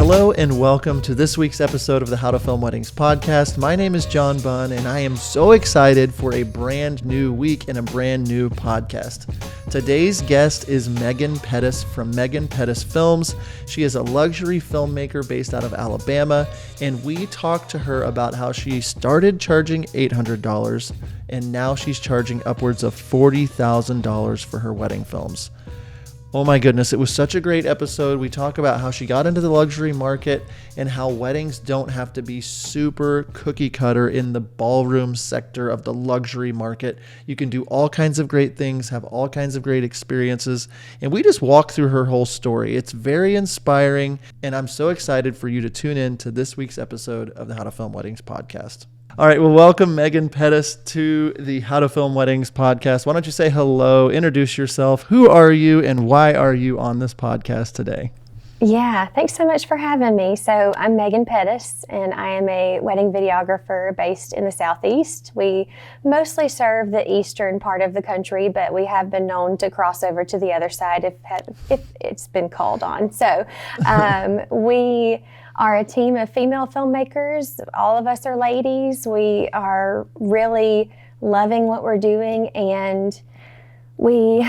Hello and welcome to this week's episode of the How to Film Weddings podcast. My name is John Bunn and I am so excited for a brand new week and a brand new podcast. Today's guest is Megan Pettus from Megan Pettus Films. She is a luxury filmmaker based out of Alabama, and we talked to her about how she started charging $800 and now she's charging upwards of $40,000 for her wedding films. Oh my goodness, it was such a great episode. We talk about how she got into the luxury market and how weddings don't have to be super cookie cutter in the ballroom sector of the luxury market. You can do all kinds of great things, have all kinds of great experiences, and we just walk through her whole story. It's very inspiring, and I'm so excited for you to tune in to this week's episode of the How to Film Weddings podcast. All right, well, welcome Megan Pettus to the How to Film Weddings podcast. Why don't you say hello, introduce yourself, who are you, and why are you on this podcast today? Yeah, thanks so much for having me. So I'm Megan Pettus, and I am a wedding videographer based in the Southeast. We mostly serve the eastern part of the country, but we have been known to cross over to the other side if it's been called on. So we are a team of female filmmakers. All of us are ladies. We are really loving what we're doing, and we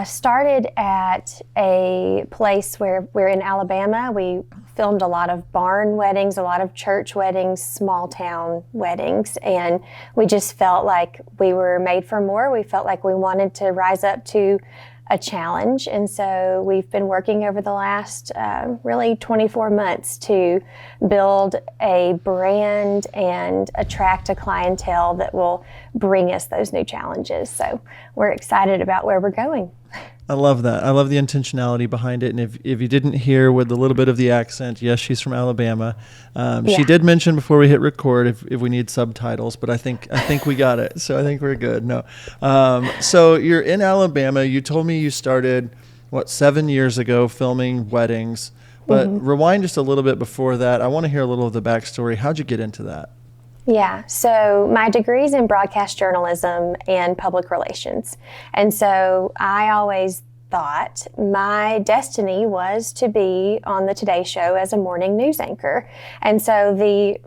started at a place where we're in Alabama. We filmed a lot of barn weddings, a lot of church weddings, small town weddings, and we just felt like we were made for more. We felt like we wanted to rise up to a challenge, and so we've been working over the last really 24 months to build a brand and attract a clientele that will bring us those new challenges. So we're excited about where we're going. I love that. I love the intentionality behind it. And if you didn't hear with a little bit of the accent, yes, she's from Alabama. She did mention before we hit record if we need subtitles, but I think we got it. So I think we're good. No. So you're in Alabama. You told me you started, 7 years ago filming weddings. But rewind just a little bit before that. I want to hear a little of the backstory. How'd you get into that? Yeah, so my degree is in broadcast journalism and public relations. And so I always thought my destiny was to be on the Today Show as a morning news anchor. And so the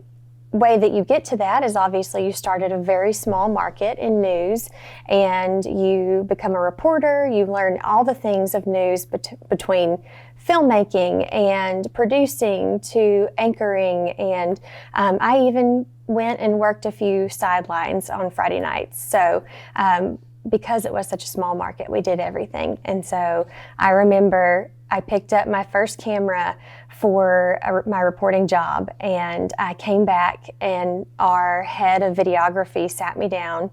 way that you get to that is obviously you start at a very small market in news and you become a reporter. You learn all the things of news between filmmaking and producing to anchoring, and I even went and worked a few sidelines on Friday nights. So because it was such a small market, we did everything. And so I remember I picked up my first camera for my reporting job, and I came back and our head of videography sat me down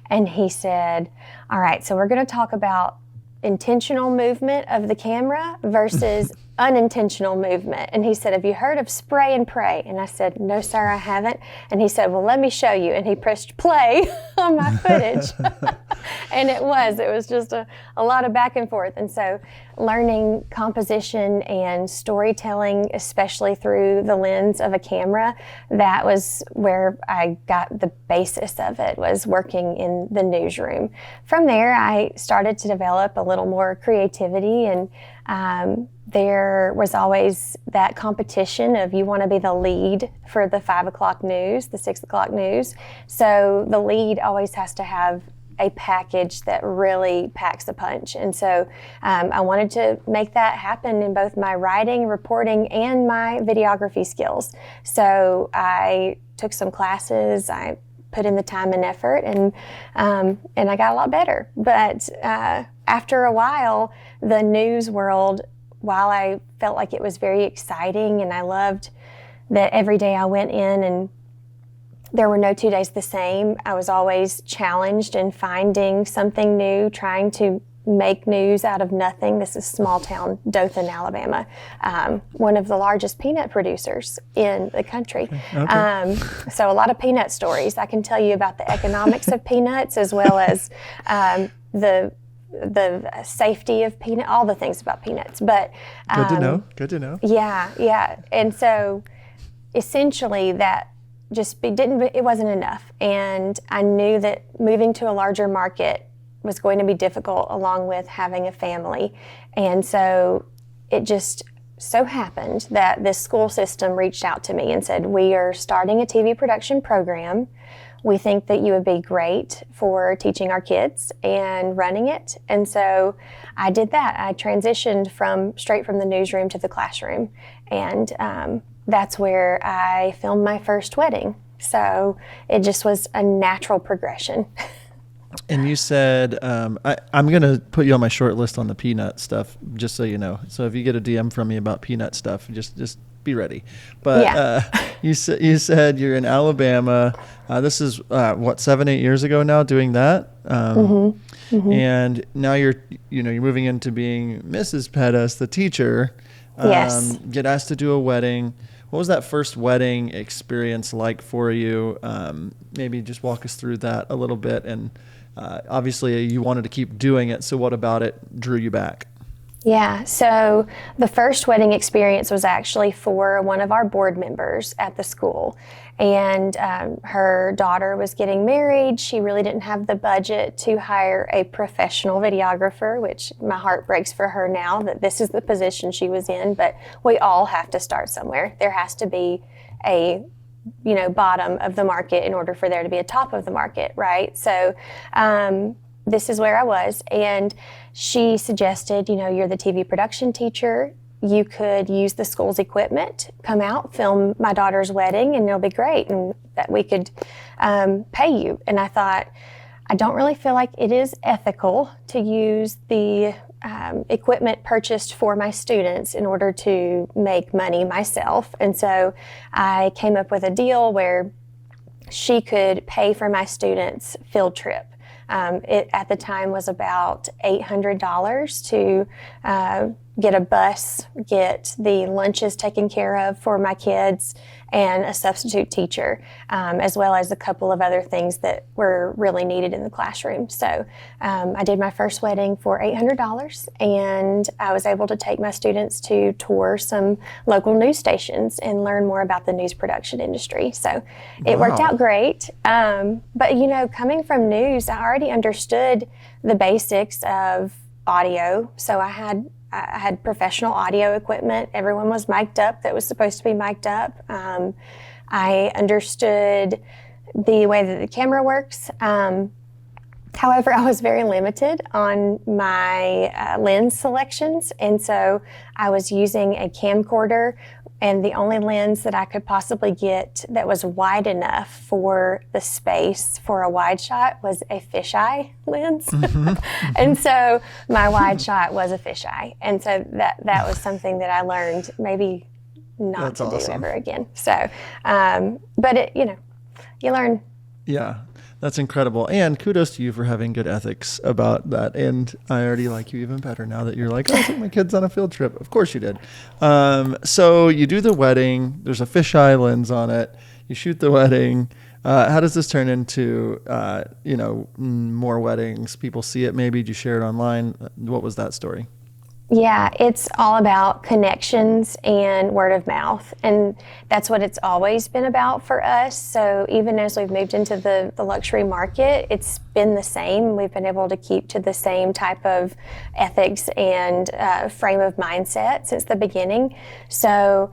and he said, all right, so we're going to talk about intentional movement of the camera versus unintentional movement. And he said, have you heard of spray and pray? And I said, no, sir, I haven't. And he said, well, let me show you. And he pressed play on my footage. And it was just a lot of back and forth. And so learning composition and storytelling, especially through the lens of a camera, that was where I got the basis of it, was working in the newsroom. From there, I started to develop a little more creativity, and there was always that competition of you want to be the lead for the 5 o'clock news, the 6 o'clock news. So the lead always has to have a package that really packs a punch. And so I wanted to make that happen in both my writing, reporting, and my videography skills. So I took some classes, I put in the time and effort, and I got a lot better. But after a while, the news world, while I felt like it was very exciting and I loved that every day I went in and there were no 2 days the same, I was always challenged in finding something new, trying to make news out of nothing. This is small town Dothan, Alabama, one of the largest peanut producers in the country. Okay. So a lot of peanut stories. I can tell you about the economics of peanuts, as well as the safety of peanut, all the things about peanuts. But Good to know. Yeah. And so essentially that it wasn't enough. And I knew that moving to a larger market was going to be difficult, along with having a family. And so it just so happened that this school system reached out to me and said, we are starting a TV production program. We think that you would be great for teaching our kids and running it. And so I did that. I transitioned straight from the newsroom to the classroom. And that's where I filmed my first wedding. So it just was a natural progression. And you said, I'm going to put you on my short list on the peanut stuff, just so you know. So if you get a DM from me about peanut stuff, just be ready. But yeah. You said you're in Alabama. This is 7-8 years ago now doing that. And now you're moving into being Mrs. Pettus, the teacher. Yes. Get asked to do a wedding. What was that first wedding experience like for you? Maybe just walk us through that a little bit. And obviously you wanted to keep doing it. So what about it drew you back? Yeah, so the first wedding experience was actually for one of our board members at the school. And her daughter was getting married. She really didn't have the budget to hire a professional videographer, which my heart breaks for her now that this is the position she was in. But we all have to start somewhere. There has to be a bottom of the market in order for there to be a top of the market, right? So this is where I was. And she suggested, you're the TV production teacher. You could use the school's equipment, come out, film my daughter's wedding, and it'll be great. And that we could pay you. And I thought, I don't really feel like it is ethical to use the equipment purchased for my students in order to make money myself. And so I came up with a deal where she could pay for my students' field trip. It at the time was about $800 to get a bus, get the lunches taken care of for my kids, and a substitute teacher, as well as a couple of other things that were really needed in the classroom. So I did my first wedding for $800, and I was able to take my students to tour some local news stations and learn more about the news production industry. So it worked out great. But, coming from news, I already understood the basics of audio. So I had professional audio equipment. Everyone was mic'd up that was supposed to be mic'd up. I understood the way that the camera works. However, I was very limited on my lens selections, and so I was using a camcorder, and the only lens that I could possibly get that was wide enough for the space for a wide shot was a fisheye lens. And so my wide shot was a fisheye. And so that was something that I learned maybe not to do ever again. So, but you learn. Yeah. That's incredible. And kudos to you for having good ethics about that. And I already like you even better now that you're like, I took my kids on a field trip. Of course you did. So you do the wedding. There's a fisheye lens on it. You shoot the wedding. How does this turn into, more weddings? People see it maybe. Do you share it online? What was that story? Yeah, it's all about connections and word of mouth, and that's what it's always been about for us. So even as we've moved into the luxury market, it's been the same. We've been able to keep to the same type of ethics and frame of mindset since the beginning. So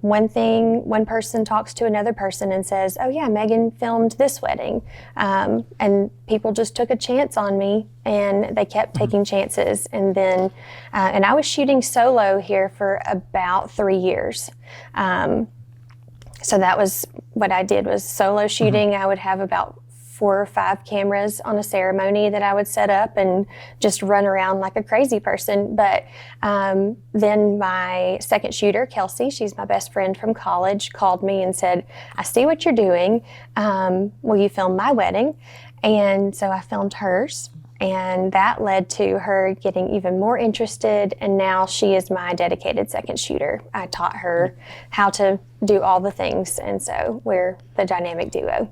one person talks to another person and says, oh yeah, Megan filmed this wedding. And people just took a chance on me, and they kept taking chances. And then, and I was shooting solo here for about 3 years. So that was what I did, was solo shooting. I would have about 4 or 5 cameras on a ceremony that I would set up and just run around like a crazy person. But then my second shooter, Kelsey, she's my best friend from college, called me and said, I see what you're doing. Will you film my wedding? And so I filmed hers. And that led to her getting even more interested. And now she is my dedicated second shooter. I taught her how to do all the things. And so we're the dynamic duo.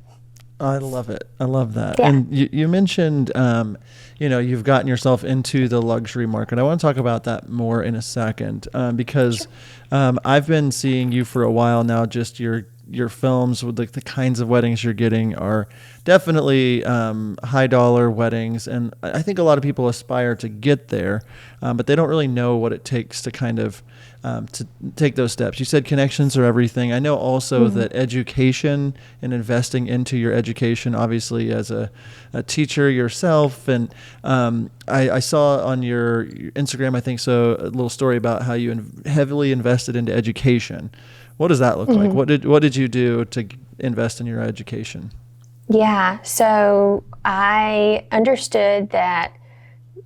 I love it. I love that. Yeah. And you mentioned, you've gotten yourself into the luxury market. I want to talk about that more in a second because I've been seeing you for a while now, just your your films with the kinds of weddings you're getting are definitely high dollar weddings, and I think a lot of people aspire to get there, but they don't really know what it takes to kind of to take those steps. You said connections are everything. I know also that education and investing into your education, obviously as a teacher yourself, and I saw on your Instagram, I think so, a little story about how you heavily invested into education. What does that look like? What did you do to invest in your education? Yeah, so I understood that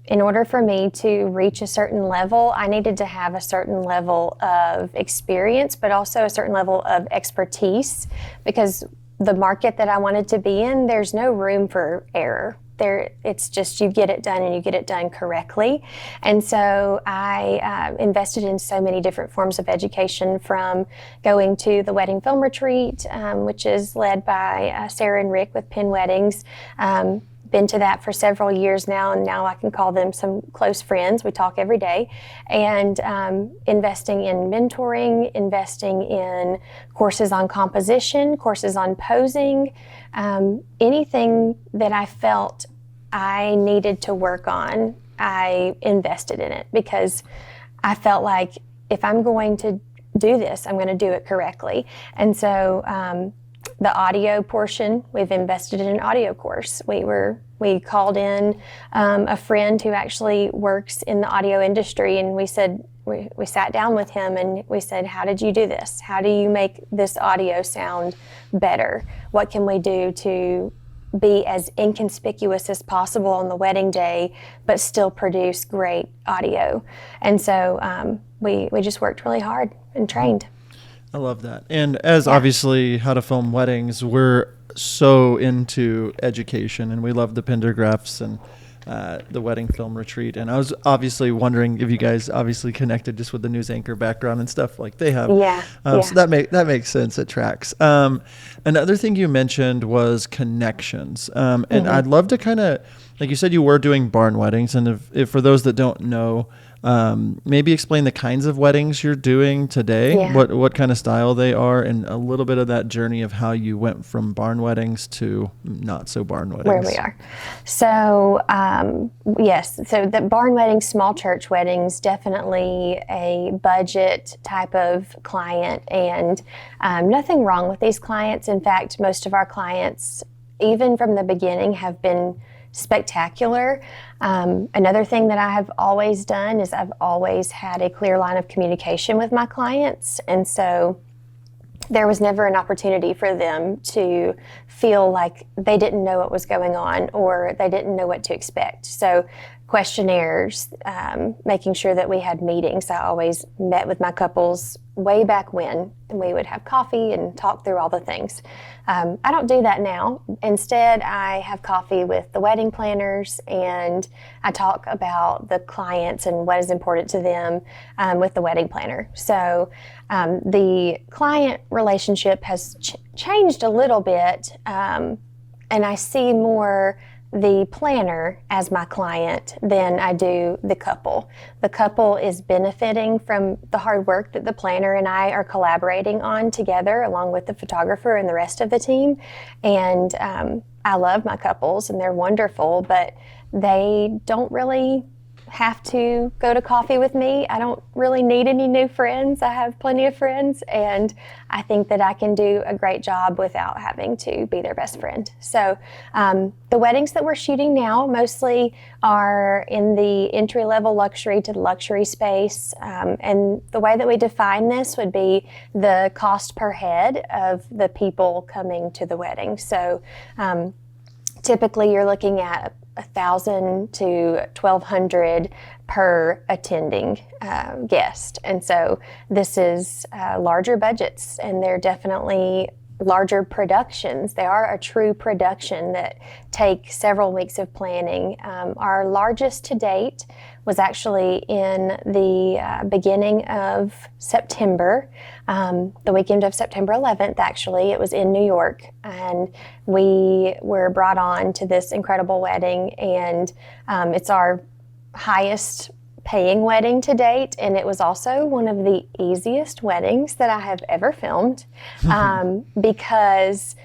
in order for me to reach a certain level, I needed to have a certain level of experience, but also a certain level of expertise, because the market that I wanted to be in, there's no room for error. It's just you get it done and you get it done correctly. And so I invested in so many different forms of education, from going to the wedding film retreat, which is led by Sarah and Rick with Penn Weddings. Been to that for several years now, and now I can call them some close friends. We talk every day. And investing in mentoring, investing in courses on composition, courses on posing, anything that I felt I needed to work on, I invested in it, because I felt like if I'm going to do this, I'm going to do it correctly. And so the audio portion, we've invested in an audio course. We called in a friend who actually works in the audio industry, and we sat down with him and we said, how did you do this? How do you make this audio sound better? What can we do to be as inconspicuous as possible on the wedding day, but still produce great audio? And so we just worked really hard and trained. I love that. And as obviously How to Film Weddings, we're so into education, and we love the Pendergraphs and the wedding film retreat. And I was obviously wondering if you guys obviously connected just with the news anchor background and stuff like they have. So that makes sense. It tracks. Another thing you mentioned was connections. And I'd love to kind of, like you said, you were doing barn weddings. And if for those that don't know, maybe explain the kinds of weddings you're doing today, what kind of style they are, and a little bit of that journey of how you went from barn weddings to not so barn weddings. Where we are. So, yes, so the barn weddings, small church weddings, definitely a budget type of client, and nothing wrong with these clients. In fact, most of our clients, even from the beginning, have been spectacular. Another thing that I have always done is I've always had a clear line of communication with my clients, and so there was never an opportunity for them to feel like they didn't know what was going on or they didn't know what to expect. So questionnaires, making sure that we had meetings. I always met with my couples way back when, and we would have coffee and talk through all the things. I don't do that now. Instead, I have coffee with the wedding planners, and I talk about the clients and what is important to them with the wedding planner. So the client relationship has changed a little bit, and I see more the planner as my client than I do the couple. The couple is benefiting from the hard work that the planner and I are collaborating on together, along with the photographer and the rest of the team. And I love my couples and they're wonderful, but they don't really have to go to coffee with me. I don't really need any new friends. I have plenty of friends, and I think that I can do a great job without having to be their best friend. So the weddings that we're shooting now mostly are in the entry-level luxury to the luxury space, and the way that we define this would be the cost per head of the people coming to the wedding. So typically you're looking at $1,000 to $1,200 per attending guest. And so this is larger budgets, and they're definitely larger productions. They are a true production that take several weeks of planning. Our largest to date was actually in the beginning of September, the weekend of September 11th, actually. It was in New York, and we were brought on to this incredible wedding, and it's our highest paying wedding to date, and it was also one of the easiest weddings that I have ever filmed because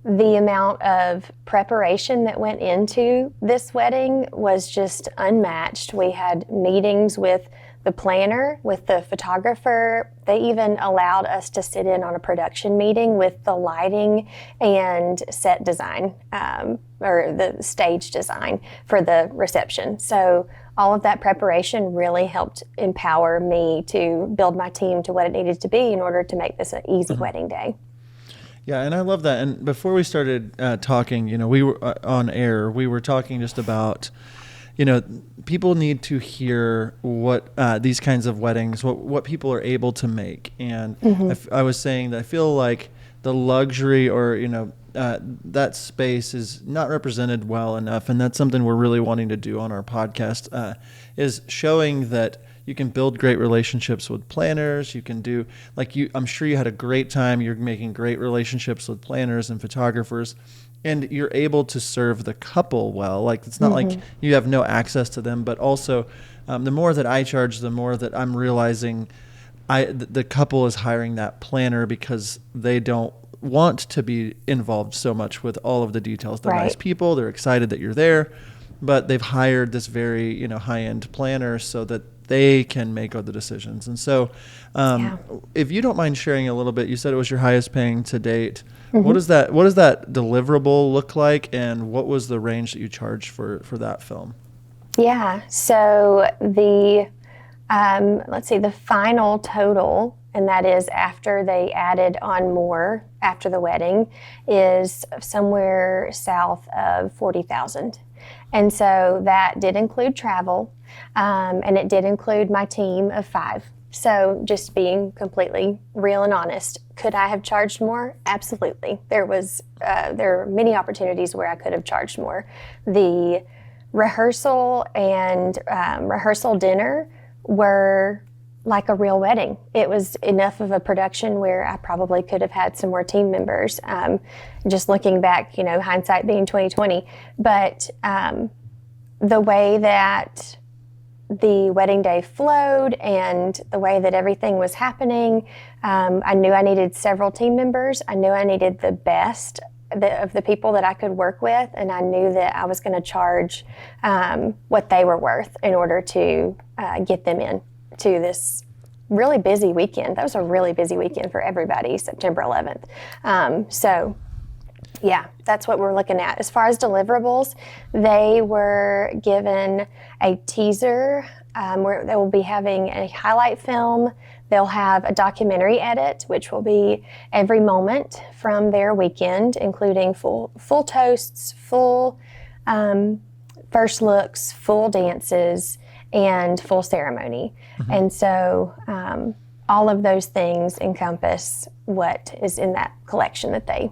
the amount of preparation that went into this wedding was just unmatched. We had meetings with the planner, with the photographer. They even allowed us to sit in on a production meeting with the lighting and set design, or the stage design for the reception. So all of that preparation really helped empower me to build my team to what it needed to be in order to make this an easy wedding day. Yeah, and I love that. And before we started talking, we were on air, we were talking just about, people need to hear what these kinds of weddings, what people are able to make. And I was saying that I feel like the luxury or, that space is not represented well enough. And that's something we're really wanting to do on our podcast, is showing that you can build great relationships with planners. You can do, I'm sure you had a great time. You're making great relationships with planners and photographers. And you're able to serve the couple well. It's not like you have no access to them, but also the more that I charge, the more that I'm realizing the couple is hiring that planner because they don't want to be involved so much with all of the details. They're nice people. They're excited that you're there, but they've hired this very, high-end planner so that they can make all the decisions. And so if you don't mind sharing a little bit, you said it was your highest paying to date. What does that deliverable look like, and what was the range that you charged for that film? Yeah, so the the final total, and that is after they added on more after the wedding, is somewhere south of $40,000. And so that did include travel, and it did include my team of 5. So just being completely real and honest, could I have charged more? Absolutely. There are many opportunities where I could have charged more. The rehearsal and rehearsal dinner were like a real wedding. It was enough of a production where I probably could have had some more team members. Just looking back, hindsight being 20/20. But the way that the wedding day flowed and the way that everything was happening, I knew I needed several team members. I knew I needed the best of the people that I could work with, and I knew that I was going to charge what they were worth in order to get them in to this really busy weekend. That was a really busy weekend for everybody, September 11th. So yeah, that's what we're looking at. As far as deliverables, they were given a teaser where they will be having a highlight film. They'll have a documentary edit, which will be every moment from their weekend, including full toasts, full first looks, full dances, and full ceremony. And so all of those things encompass what is in that collection that they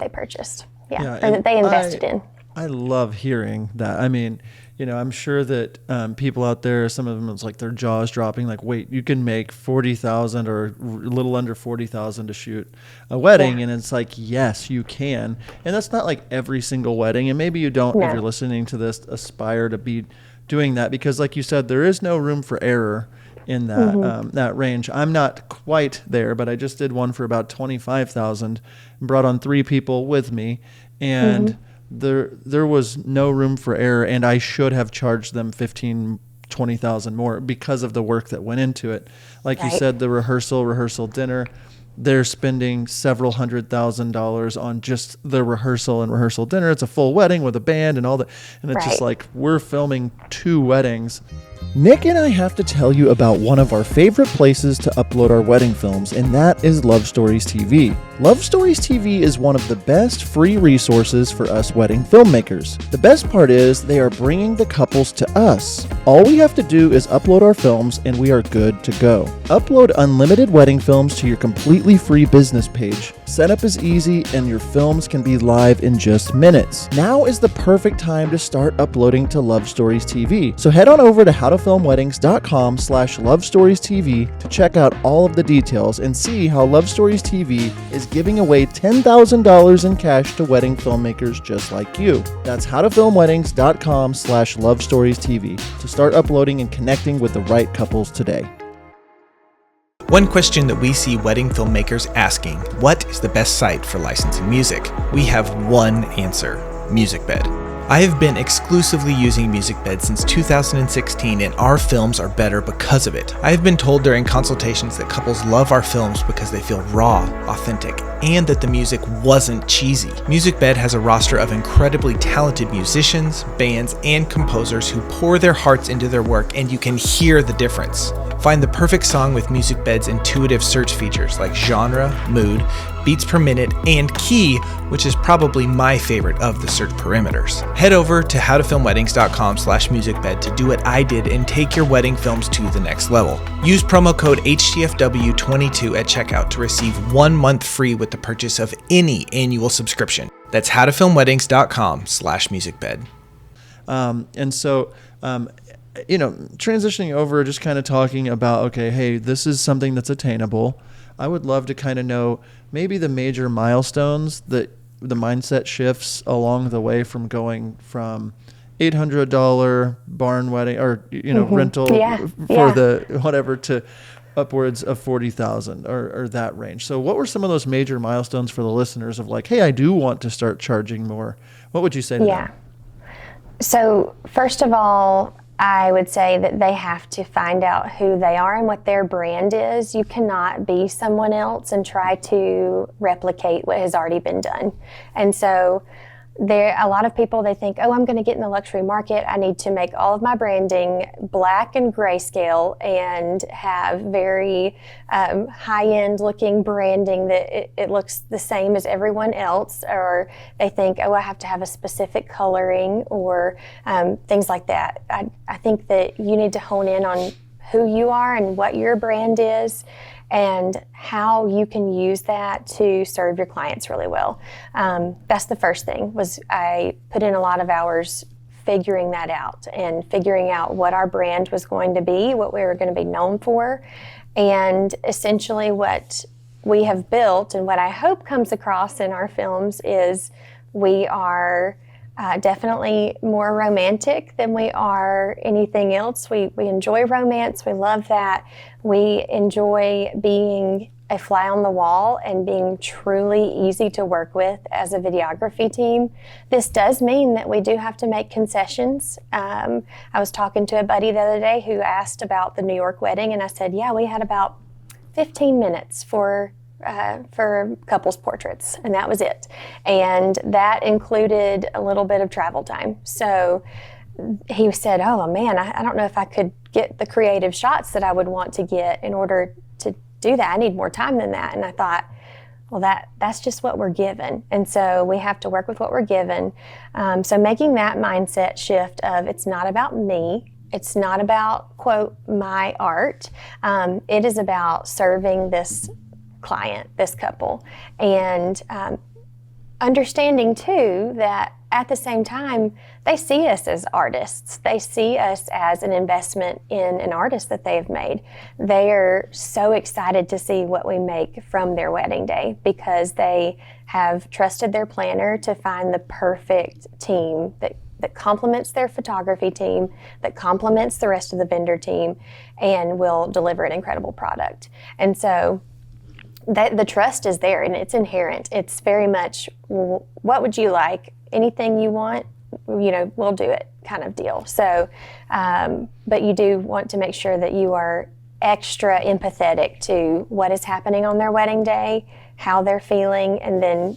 purchased, or that they invested in. I love hearing that. I mean, I'm sure that people out there, some of them, it's like their jaws dropping, like, wait, you can make $40,000 or a little under $40,000 to shoot a wedding. And it's like, yes, you can. And that's not like every single wedding. And maybe you don't, if you're listening to this, aspire to be doing that, because like you said, there is no room for error in that that range. I'm not quite there, but I just did one for about $25,000 and brought on 3 people with me, and there was no room for error, and I should have charged them $20,000 more because of the work that went into it. Like you said, the rehearsal dinner, they're spending several $100,000 on just the rehearsal and rehearsal dinner. It's a full wedding with a band and all that, and it's just like we're filming 2 weddings. Nick and I have to tell you about one of our favorite places to upload our wedding films, and that is Love Stories TV. Love Stories TV is one of the best free resources for us wedding filmmakers. The best part is they are bringing the couples to us. All we have to do is upload our films and we are good to go. Upload unlimited wedding films to your completely free business page. Setup is easy and your films can be live in just minutes. Now is the perfect time to start uploading to Love Stories TV. So head on over to howtofilmweddings.com/lovestoriestv to check out all of the details and see how Love Stories TV is giving away $10,000 in cash to wedding filmmakers just like you. That's howtofilmweddings.com/lovestoriestv to start uploading and connecting with the right couples today. One question that we see wedding filmmakers asking, what is the best site for licensing music? We have one answer, MusicBed. I have been exclusively using MusicBed since 2016, and our films are better because of it. I have been told during consultations that couples love our films because they feel raw, authentic, and that the music wasn't cheesy. MusicBed has a roster of incredibly talented musicians, bands, and composers who pour their hearts into their work, and you can hear the difference. Find the perfect song with MusicBed's intuitive search features like genre, mood, beats per minute, and key, which is probably my favorite of the search parameters. Head over to howtofilmweddings.com/musicbed to do what I did and take your wedding films to the next level. Use promo code HTFW22 at checkout to receive 1 month free with the purchase of any annual subscription. That's howtofilmweddings.com/musicbed. Transitioning over, just kind of talking about, okay, hey, this is something that's attainable. I would love to kind of know maybe the major milestones that the mindset shifts along the way from going from $800 barn wedding or, rental for the whatever to upwards of 40,000 or that range. So what were some of those major milestones for the listeners of like, hey, I do want to start charging more? What would you say to them? So first of all, I would say that they have to find out who they are and what their brand is. You cannot be someone else and try to replicate what has already been done. And so a lot of people, they think, oh, I'm going to get in the luxury market. I need to make all of my branding black and grayscale and have very high-end looking branding that it looks the same as everyone else. Or they think, oh, I have to have a specific coloring or things like that. I think that you need to hone in on who you are and what your brand is and how you can use that to serve your clients really well. That's the first thing, was I put in a lot of hours figuring that out and figuring out what our brand was going to be, what we were going to be known for, and essentially what we have built and what I hope comes across in our films is we are definitely more romantic than we are anything else. We enjoy romance. We love that. We enjoy being a fly on the wall and being truly easy to work with as a videography team. This does mean that we do have to make concessions. I was talking to a buddy the other day who asked about the New York wedding, and I said, yeah, we had about 15 minutes for couples portraits, and that was it. And that included a little bit of travel time. So he said, oh man, I don't know if I could get the creative shots that I would want to get in order to do that. I need more time than that. And I thought, well, that's just what we're given. And so we have to work with what we're given. So making that mindset shift of it's not about me. It's not about, quote, my art. It is about serving this client, this couple, and understanding too that at the same time they see us as artists. They see us as an investment in an artist that they have made. They are so excited to see what we make from their wedding day because they have trusted their planner to find the perfect team that complements their photography team, that complements the rest of the vendor team, and will deliver an incredible product. And so the trust is there and it's inherent. It's very much, what would you like? Anything you want, we'll do it kind of deal. So, but you do want to make sure that you are extra empathetic to what is happening on their wedding day, how they're feeling, and then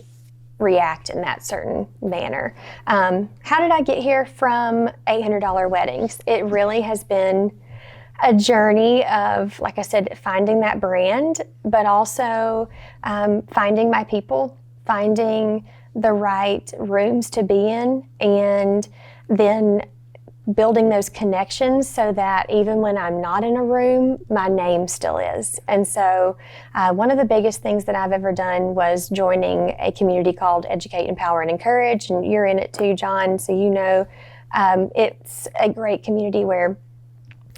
react in that certain manner. How did I get here from $800 weddings? It really has been a journey of, like I said, finding that brand, but also finding my people, finding the right rooms to be in, and then building those connections so that even when I'm not in a room, my name still is. And so one of the biggest things that I've ever done was joining a community called Educate, Empower, and Encourage, and you're in it too, John, so it's a great community where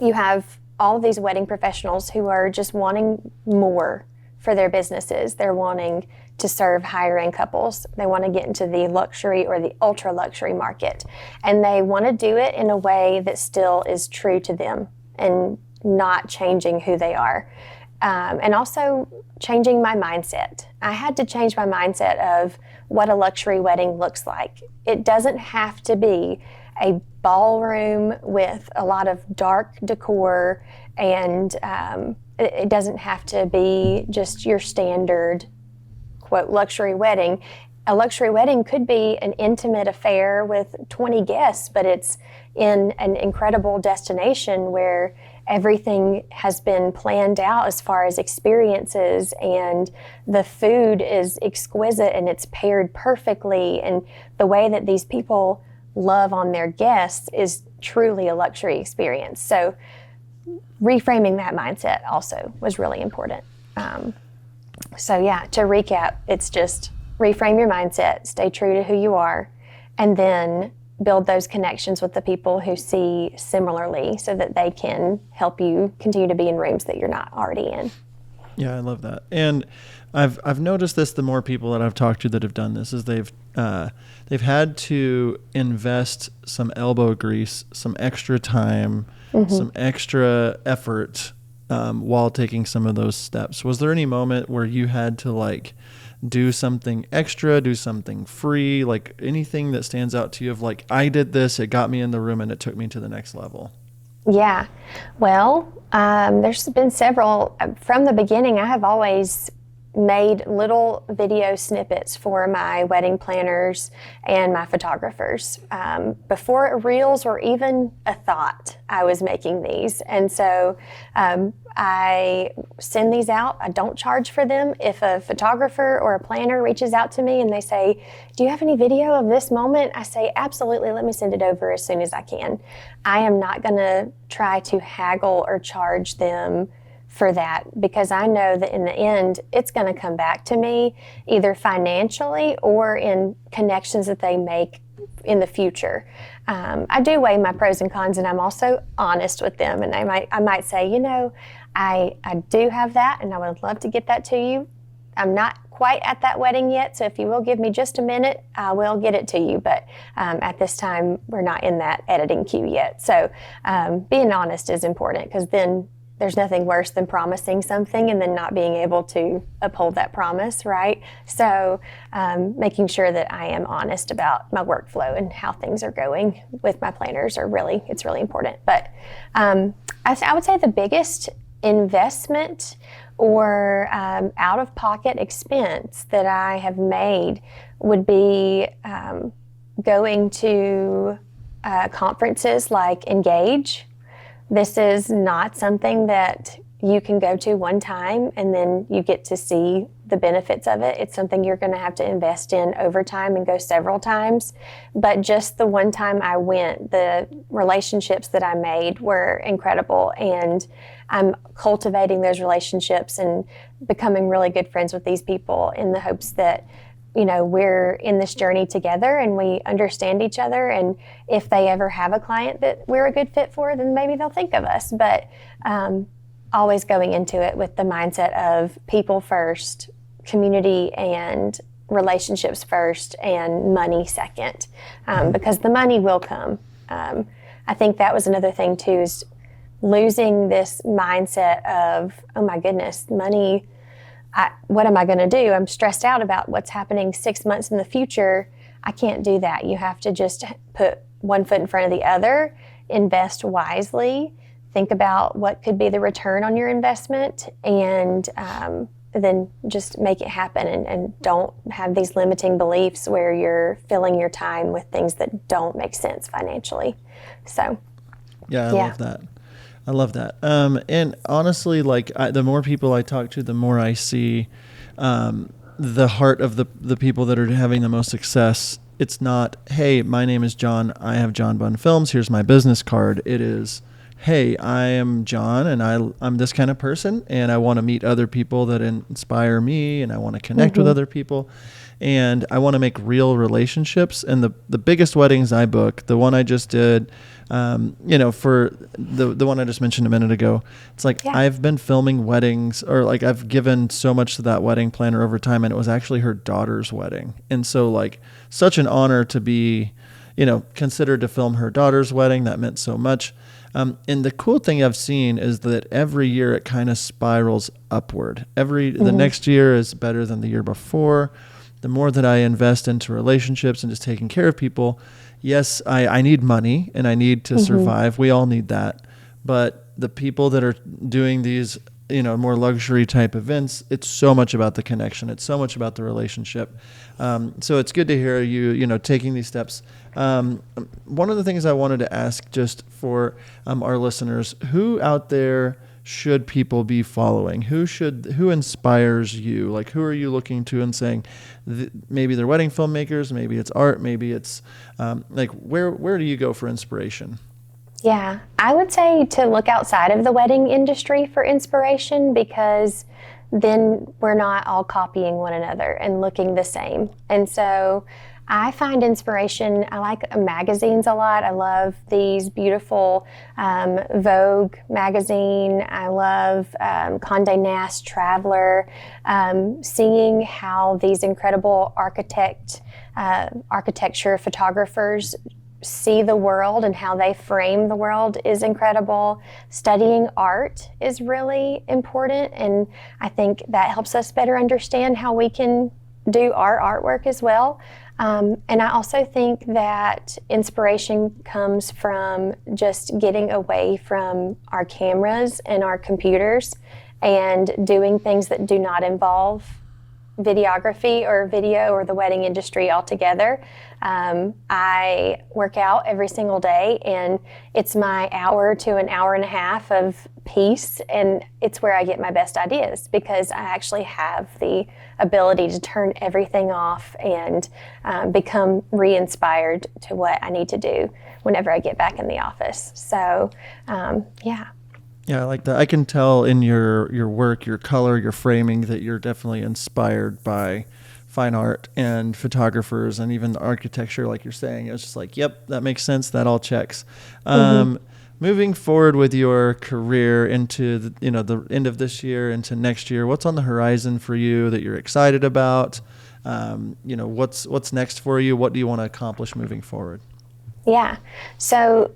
you have all of these wedding professionals who are just wanting more for their businesses. They're wanting to serve higher end couples. They want to get into the luxury or the ultra luxury market. And they want to do it in a way that still is true to them and not changing who they are. And also changing my mindset. I had to change my mindset of what a luxury wedding looks like. It doesn't have to be a ballroom with a lot of dark decor, and it doesn't have to be just your standard, quote, luxury wedding. A luxury wedding could be an intimate affair with 20 guests, but it's in an incredible destination where everything has been planned out as far as experiences, and the food is exquisite and it's paired perfectly, and the way that these people love on their guests is truly a luxury experience. So reframing that mindset also was really important. So yeah, to recap, it's just reframe your mindset, stay true to who you are, and then build those connections with the people who see similarly so that they can help you continue to be in rooms that you're not already in. Yeah, I love that. And I've noticed this, the more people that I've talked to that have done this, is they've had to invest some elbow grease, some extra time, some extra effort while taking some of those steps. Was there any moment where you had to like do something extra, do something free, like anything that stands out to you of like, I did this, it got me in the room and it took me to the next level? Yeah, well, there's been several. From the beginning, I have always made little video snippets for my wedding planners and my photographers. Before reels were even a thought, I was making these. And so I send these out. I don't charge for them. If a photographer or a planner reaches out to me and they say, do you have any video of this moment? I say, absolutely, let me send it over as soon as I can. I am not going to try to haggle or charge them for that, because I know that in the end, it's going to come back to me either financially or in connections that they make in the future. I do weigh my pros and cons, and I'm also honest with them. And I might say, you know, I do have that, and I would love to get that to you. I'm not quite at that wedding yet, so if you will give me just a minute, I will get it to you. But at this time, we're not in that editing queue yet. So being honest is important, because then there's nothing worse than promising something and then not being able to uphold that promise, right? So making sure that I am honest about my workflow and how things are going with my planners it's really important. But I would say the biggest investment or out-of-pocket expense that I have made would be going to conferences like Engage. This is not something that you can go to one time and then you get to see the benefits of it. It's something you're going to have to invest in over time and go several times. But just the one time I went, the relationships that I made were incredible. And I'm cultivating those relationships and becoming really good friends with these people in the hopes that, you know, we're in this journey together and we understand each other. And if they ever have a client that we're a good fit for, then maybe they'll think of us. But always going into it with the mindset of people first, community and relationships first, and money second, because the money will come. I think that was another thing too, is losing this mindset of, oh my goodness, money, what am I going to do? I'm stressed out about what's happening 6 months in the future. I can't do that. You have to just put one foot in front of the other, invest wisely, think about what could be the return on your investment, and then just make it happen, and don't have these limiting beliefs where you're filling your time with things that don't make sense financially. So, yeah, I love that. I love that. And honestly, like the more people I talk to, the more I see the heart of the people that are having the most success. It's not, hey, my name is John. I have John Bunn Films. Here's my business card. It is, hey, I am John, and I'm this kind of person, and I want to meet other people that inspire me, and I want to connect with other people, and I want to make real relationships. And the biggest weddings I book, the one I just did, For the one I just mentioned a minute ago, it's like I've been filming weddings, or like I've given so much to that wedding planner over time, and it was actually her daughter's wedding. And so like such an honor to be, considered to film her daughter's wedding. That meant so much. And the cool thing I've seen is that every year it kind of spirals upward. The next year is better than the year before. The more that I invest into relationships and just taking care of people, yes, I need money and I need to survive. We all need that. But the people that are doing these, more luxury type events, it's so much about the connection. It's so much about the relationship. So it's good to hear you, taking these steps. One of the things I wanted to ask just for our listeners, who out there should people be following? Who inspires you? Like, who are you looking to and saying, maybe they're wedding filmmakers, maybe it's art, maybe it's where do you go for inspiration? Yeah, I would say to look outside of the wedding industry for inspiration, because then we're not all copying one another and looking the same. And so I find inspiration, I like magazines a lot. I love these beautiful Vogue magazine. I love Condé Nast Traveler, seeing how these incredible architecture photographers see the world and how they frame the world is incredible. Studying art is really important, and I think that helps us better understand how we can do our artwork as well. And I also think that inspiration comes from just getting away from our cameras and our computers and doing things that do not involve videography or video or the wedding industry altogether. I work out every single day, and it's my hour to an hour and a half of peace, and it's where I get my best ideas, because I actually have the ability to turn everything off and become re-inspired to what I need to do whenever I get back in the office. So, yeah. Yeah, I like that. I can tell in your work, your color, your framing, that you're definitely inspired by fine art and photographers and even the architecture, like you're saying. It's just like, yep, that makes sense. That all checks. Moving forward with your career into the end of this year into next year, what's on the horizon for you that you're excited about? What's next for you? What do you want to accomplish moving forward? Yeah. So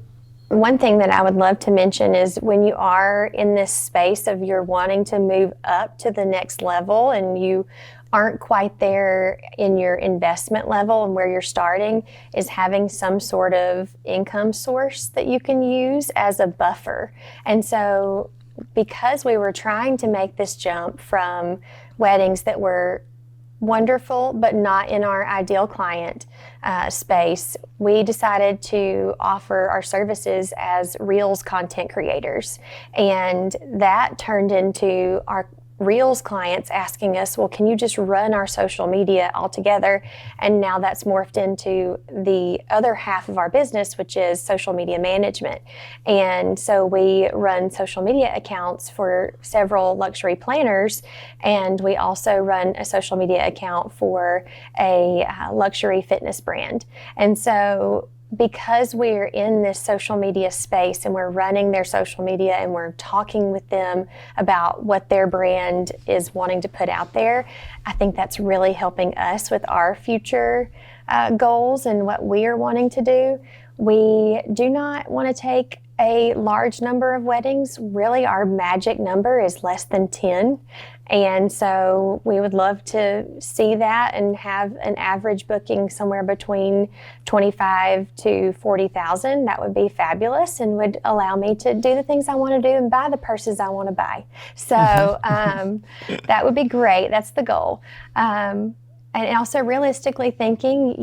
one thing that I would love to mention is when you are in this space of you're wanting to move up to the next level and you aren't quite there in your investment level and where you're starting, is having some sort of income source that you can use as a buffer. And so because we were trying to make this jump from weddings that were wonderful but not in our ideal client space, we decided to offer our services as Reels content creators. And that turned into our Reels clients asking us, well, can you just run our social media altogether? And now that's morphed into the other half of our business, which is social media management. And so we run social media accounts for several luxury planners, and we also run a social media account for a luxury fitness brand. And so because we're in this social media space and we're running their social media and we're talking with them about what their brand is wanting to put out there, I think that's really helping us with our future goals and what we are wanting to do. We do not want to take a large number of weddings. Really, our magic number is less than 10. And so we would love to see that and have an average booking somewhere between 25 to 40,000. That would be fabulous and would allow me to do the things I want to do and buy the purses I want to buy. So that would be great. That's the goal. And also realistically thinking,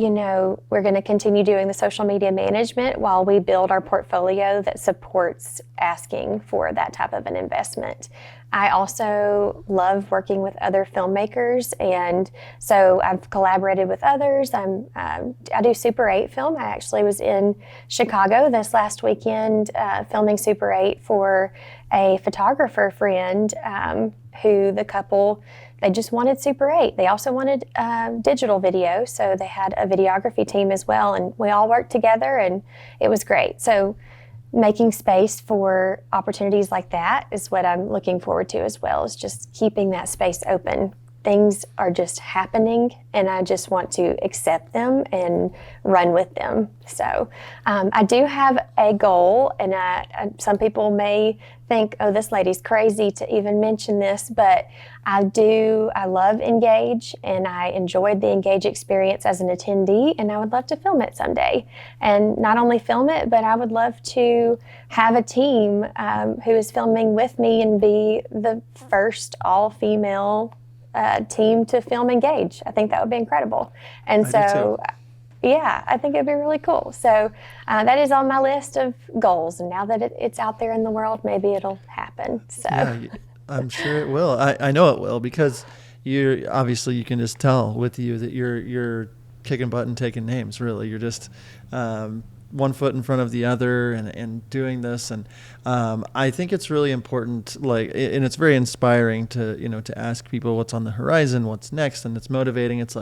we're going to continue doing the social media management while we build our portfolio that supports asking for that type of an investment. I also love working with other filmmakers, and so I've collaborated with others. I do Super 8 film. I actually was in Chicago this last weekend filming Super 8 for a photographer friend who the couple, they just wanted Super 8. They also wanted digital video, so they had a videography team as well, and we all worked together, and it was great. So making space for opportunities like that is what I'm looking forward to as well, is just keeping that space open. Things are just happening, and I just want to accept them and run with them. So I do have a goal, and some people may think, oh, this lady's crazy to even mention this, but I love Engage, and I enjoyed the Engage experience as an attendee, and I would love to film it someday. And not only film it, but I would love to have a team who is filming with me and be the first all-female team to film Engage. I think that would be incredible. And so, yeah, I think it'd be really cool. So that is on my list of goals. And now that it's out there in the world, maybe it'll happen. So yeah, I'm sure it will. I know it will, because you can just tell with you that you're kicking butt and taking names. Really, you're just one foot in front of the other and doing this. And I think it's really important, and it's very inspiring to ask people what's on the horizon, what's next. And it's motivating. It's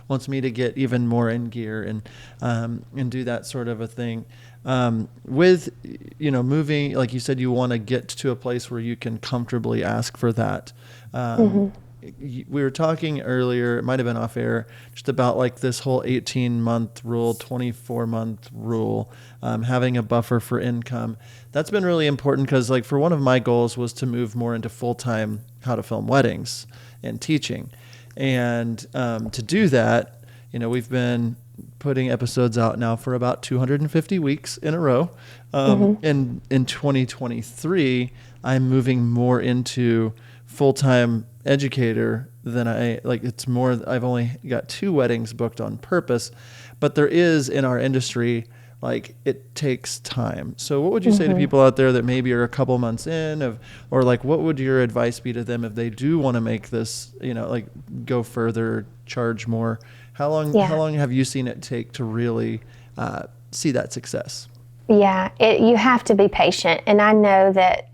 wants me to get even more in gear and do that sort of a thing. With, moving, like you said, you want to get to a place where you can comfortably ask for that. We were talking earlier, it might have been off air, just about this whole 18-month rule, 24-month rule, having a buffer for income. That's been really important because for one of my goals was to move more into full-time how to film weddings and teaching. And to do that, we've been putting episodes out now for about 250 weeks in a row. And in 2023, I'm moving more into full-time educator than it's more, I've only got 2 weddings booked on purpose, but there is in our industry, it takes time. So what would you say to people out there that maybe are a couple months in or what would your advice be to them if they do want to make this, go further, charge more? How long have you seen it take to really see that success? Yeah, you have to be patient. And I know that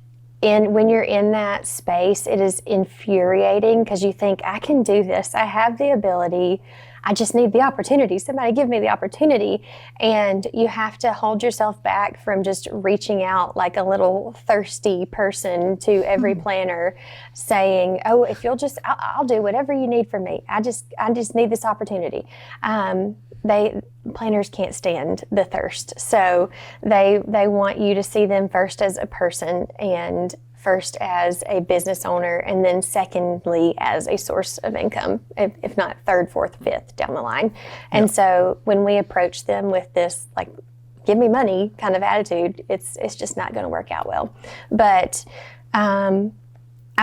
when you're in that space, it is infuriating because you think, I can do this. I have the ability. I just need the opportunity. Somebody give me the opportunity. And you have to hold yourself back from just reaching out like a little thirsty person to every planner saying, oh, if you'll just, I'll do whatever you need from me. I just need this opportunity. Planners can't stand the thirst. So they want you to see them first as a person and first as a business owner, and then secondly as a source of income, if not third, fourth, fifth down the line. And so when we approach them with this give me money kind of attitude, it's just not going to work out well. But I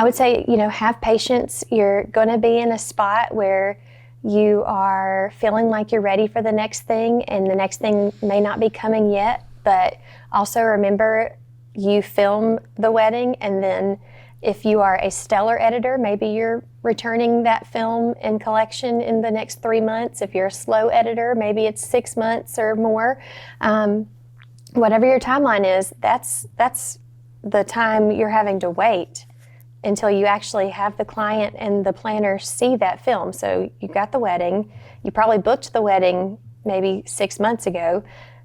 would say, have patience. You're going to be in a spot where you are feeling like you're ready for the next thing, and the next thing may not be coming yet, but also remember you film the wedding, and then if you are a stellar editor, maybe you're returning that film in collection in the next 3 months. If you're a slow editor, maybe it's 6 months or more. Whatever your timeline is, that's the time you're having to wait until you actually have the client and the planner see that film. So you got the wedding, you probably booked the wedding maybe 6 months ago.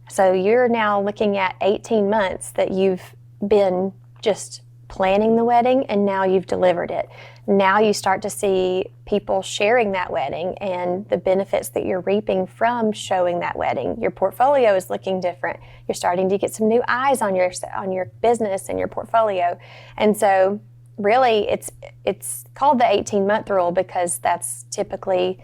So you're now looking at 18 months that you've been just planning the wedding, and now you've delivered it. Now you start to see people sharing that wedding and the benefits that you're reaping from showing that wedding. Your portfolio is looking different. You're starting to get some new eyes on your business and your portfolio. And so really, it's called the 18-month rule because that's typically,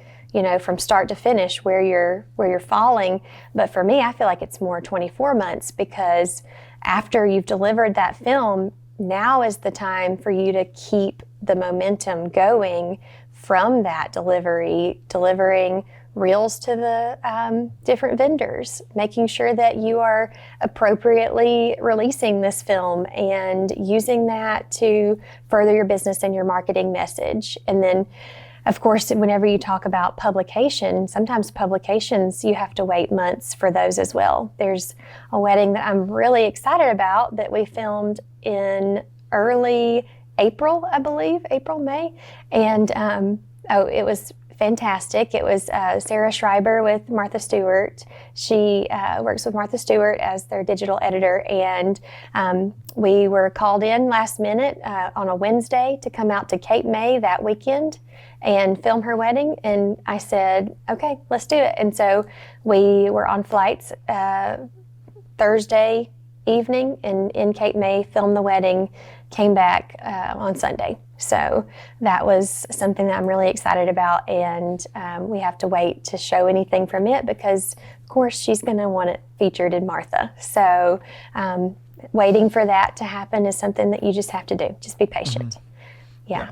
from start to finish where you're falling. But for me, I feel like it's more 24 months because after you've delivered that film, now is the time for you to keep the momentum going from that delivering reels to the different vendors, making sure that you are appropriately releasing this film and using that to further your business and your marketing message. And then, of course, whenever you talk about publication, sometimes publications, you have to wait months for those as well. There's a wedding that I'm really excited about that we filmed in early April, I believe, April, May. And it was fantastic. It was Sarah Schreiber with Martha Stewart. She works with Martha Stewart as their digital editor, and we were called in last minute on a Wednesday to come out to Cape May that weekend and film her wedding. And I said, okay, let's do it. And so we were on flights Thursday evening and in Cape May, filmed the wedding, came back on Sunday. So that was something that I'm really excited about, and we have to wait to show anything from it because, of course, she's going to want it featured in Martha. So waiting for that to happen is something that you just have to do. Just be patient. Yeah.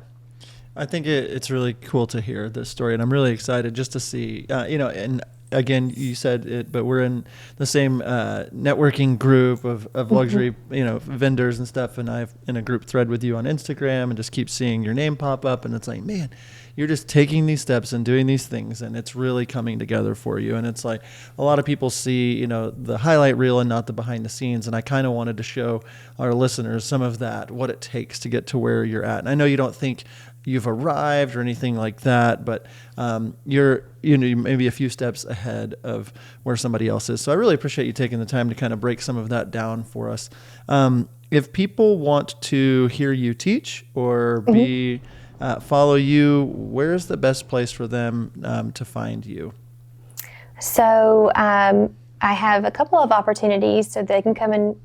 I think it's really cool to hear this story, and I'm really excited just to see, and again, you said it, but we're in the same networking group of luxury, vendors and stuff. And I've in a group thread with you on Instagram and just keep seeing your name pop up. And it's like, man, you're just taking these steps and doing these things, and it's really coming together for you. And it's like a lot of people see, the highlight reel and not the behind the scenes. And I kind of wanted to show our listeners some of that, what it takes to get to where you're at. And I know you don't think you've arrived or anything like that, but you're maybe a few steps ahead of where somebody else is. So I really appreciate you taking the time to kind of break some of that down for us. If people want to hear you teach or follow you, where's the best place for them to find you? So I have a couple of opportunities so they can come and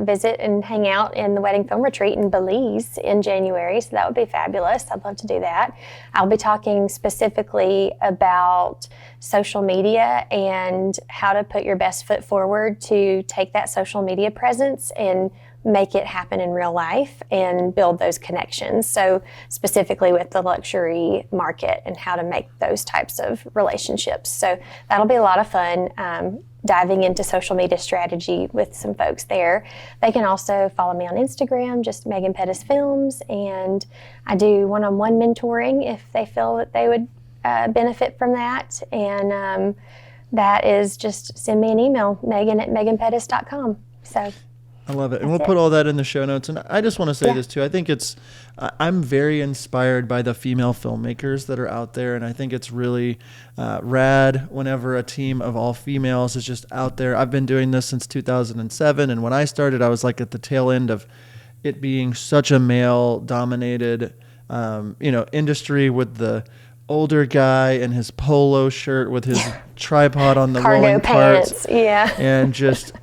visit and hang out in the Wedding Film Retreat in Belize in January. So that would be fabulous. I'd love to do that. I'll be talking specifically about social media and how to put your best foot forward to take that social media presence and make it happen in real life and build those connections. So specifically with the luxury market and how to make those types of relationships. So that'll be a lot of fun. Diving into social media strategy with some folks there. They can also follow me on Instagram, just Megan Pettus Films, and I do one-on-one mentoring if they feel that they would benefit from that. And that is just send me an email, megan@meganpettus.com. So I love it. And we'll put all that in the show notes. And I just want to say this too. I think I'm very inspired by the female filmmakers that are out there. And I think it's really rad whenever a team of all females is just out there. I've been doing this since 2007. And when I started, I was like at the tail end of it being such a male dominated, industry with the older guy in his polo shirt with his tripod on the rolling carts. Yeah. And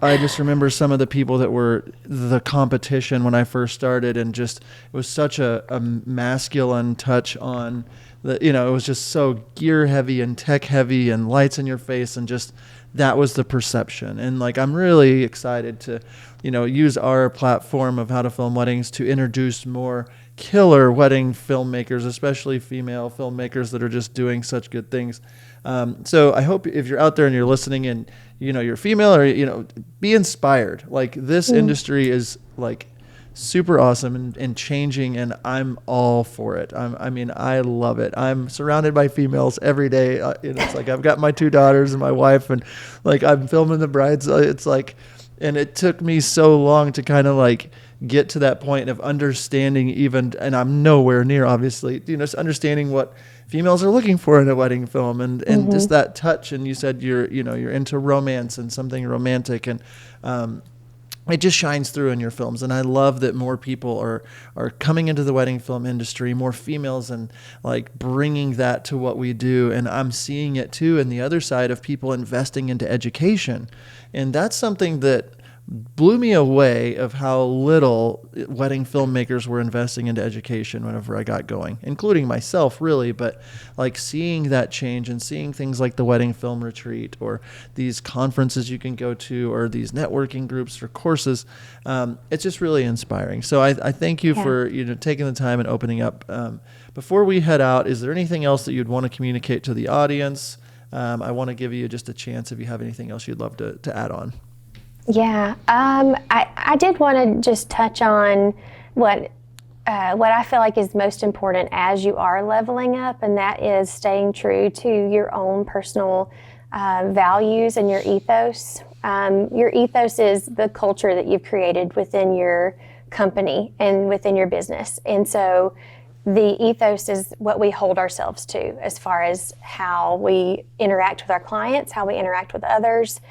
I just remember some of the people that were the competition when I first started, and it was such a masculine touch on the, it was just so gear heavy and tech heavy and lights in your face, and just that was the perception. And like, I'm really excited to, use our platform of How to Film Weddings to introduce more killer wedding filmmakers, especially female filmmakers that are just doing such good things. So I hope if you're out there and you're listening and, you're female or, be inspired. Like this industry is like super awesome and changing, and I'm all for it. I love it. I'm surrounded by females every day. It's like I've got my 2 daughters and my wife, and like I'm filming the brides. It's like, and it took me so long to kind of like get to that point of understanding and I'm nowhere near, obviously, just understanding what females are looking for in a wedding film and just that touch. And you said you're into romance and something romantic, and it just shines through in your films. And I love that more people are coming into the wedding film industry, more females, and like bringing that to what we do. And I'm seeing it too in the other side of people investing into education. And that's something that blew me away of how little wedding filmmakers were investing into education whenever I got going, including myself, really. But like seeing that change and seeing things like the Wedding Film Retreat or these conferences you can go to or these networking groups or courses, it's just really inspiring. So I thank you for taking the time and opening up. Before we head out, is there anything else that you'd want to communicate to the audience? I want to give you just a chance if you have anything else you'd love to add on. Yeah, I did want to just touch on what I feel like is most important as you are leveling up, and that is staying true to your own personal values and your ethos. Your ethos is the culture that you've created within your company and within your business. And so the ethos is what we hold ourselves to as far as how we interact with our clients, how we interact with others.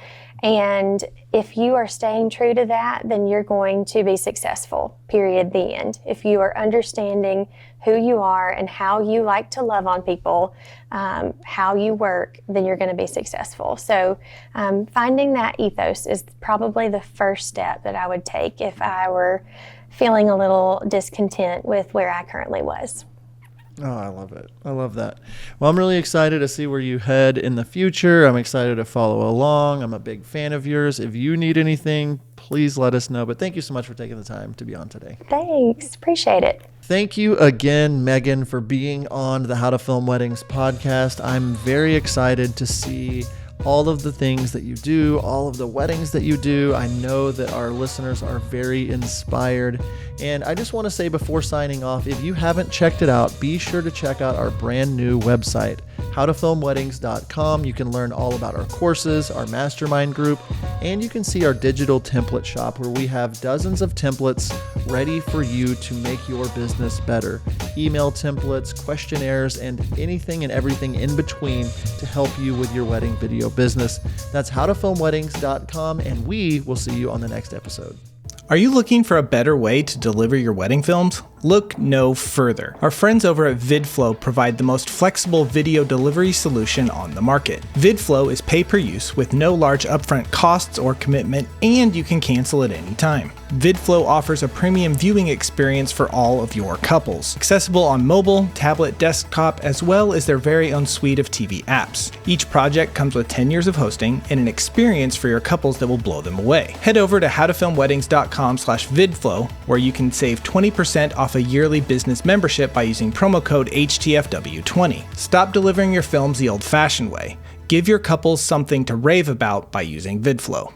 And if you are staying true to that, then you're going to be successful, period, the end. If you are understanding who you are and how you like to love on people, how you work, then you're going to be successful. So finding that ethos is probably the first step that I would take if I were feeling a little discontent with where I currently was. Oh, I love it. I love that. Well, I'm really excited to see where you head in the future. I'm excited to follow along. I'm a big fan of yours. If you need anything, please let us know. But thank you so much for taking the time to be on today. Thanks. Appreciate it. Thank you again, Megan, for being on the How to Film Weddings podcast. I'm very excited to see all of the things that you do, all of the weddings that you do. I know that our listeners are very inspired. And I just want to say before signing off, if you haven't checked it out, be sure to check out our brand new website, howtofilmweddings.com. You can learn all about our courses, our mastermind group, and you can see our digital template shop where we have dozens of templates ready for you to make your business better. Email templates, questionnaires, and anything and everything in between to help you with your wedding video business. That's howtofilmweddings.com, and we will see you on the next episode. Are you looking for a better way to deliver your wedding films? Look no further. Our friends over at VidFlow provide the most flexible video delivery solution on the market. VidFlow is pay-per-use with no large upfront costs or commitment, and you can cancel at any time. VidFlow offers a premium viewing experience for all of your couples, accessible on mobile, tablet, desktop, as well as their very own suite of TV apps. Each project comes with 10 years of hosting and an experience for your couples that will blow them away. Head over to howtofilmweddings.com/vidflow, where you can save 20% off a yearly business membership by using promo code HTFW20. Stop delivering your films the old-fashioned way. Give your couples something to rave about by using VidFlow.